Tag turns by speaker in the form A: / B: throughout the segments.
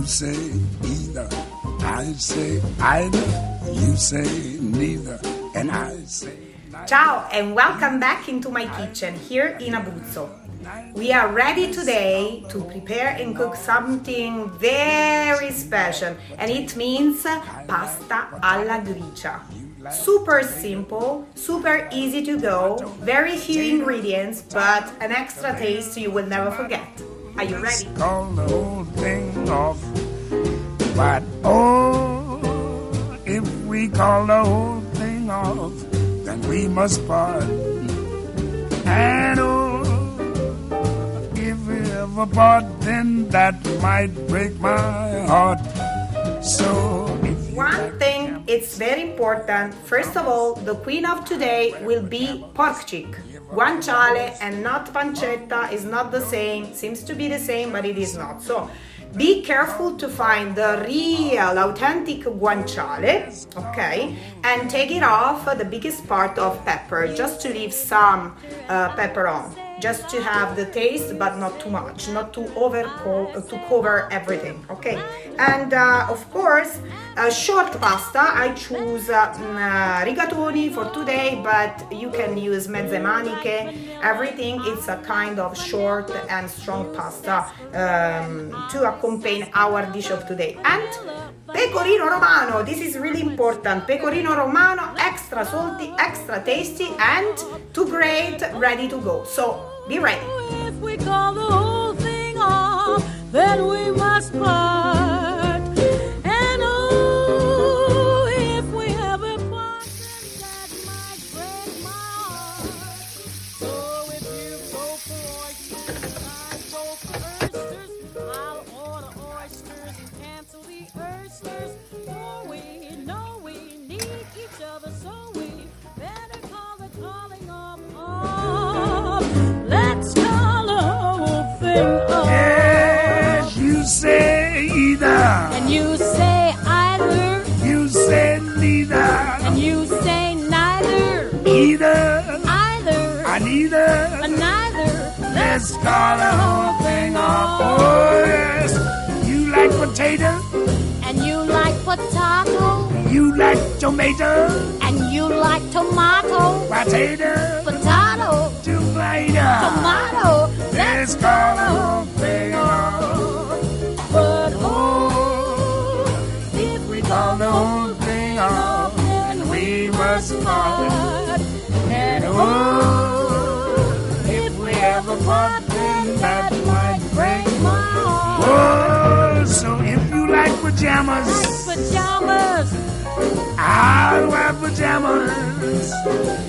A: say either, I say either, you say neither, and I say neither.
B: Ciao and welcome back into my kitchen here in Abruzzo. We are ready today to prepare and cook something very special, and it means pasta alla gricia. Super simple, super easy to go, very few ingredients, but an extra taste you will never forget. Are you ready?
A: Call the whole thing off, but oh, if we call the whole thing off, then we must part. And oh, if we ever part, then that might break my heart. So if
B: One thing it's very important. First of all, the queen of today will be pork cheek. Guanciale and not pancetta is not the same. Seems to be the same, but it is not. So be careful to find the real, authentic guanciale, okay? And take it off the biggest part of pepper, just to leave some pepper on. Just to have the taste, but not too much, not to cover everything, okay? And of course, short pasta. I choose rigatoni for today, but you can use mezze maniche. Everything it's a kind of short and strong pasta to accompany our dish of today. And pecorino romano. This is really important. Pecorino romano, extra salty, extra tasty, and too great, ready to go. So be ready.
C: If we call the whole thing off, then we must part. And oh, if we ever part, then that might break my heart. So if you go for oysters, I go for oysters. I'll order oysters and cancel the oysters. For we know we need each other, so we better call the calling off. Let's call the whole thing off.
A: yes, you say either,
C: And you say either,
A: you say neither,
C: and you say neither,
A: either,
C: either,
A: neither.
C: neither.
A: Let's call the whole thing off. Oh, yes. You like potato,
C: And you like potato,
A: you like tomato,
C: and you like tomato,
A: potato,
C: potato,
A: tomato.
C: tomato.
A: Let's call the whole thing off.
C: But
A: Oh, if we call the whole thing off, then we must part. And oh, if we ever part, then that might break my heart. Oh, so if you like pajamas,
C: pajamas,
A: I'll wear pajamas.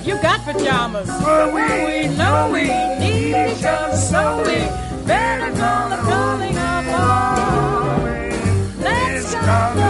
C: you got pajamas.
A: For we know we need each other, so we better call the calling off. Let's call the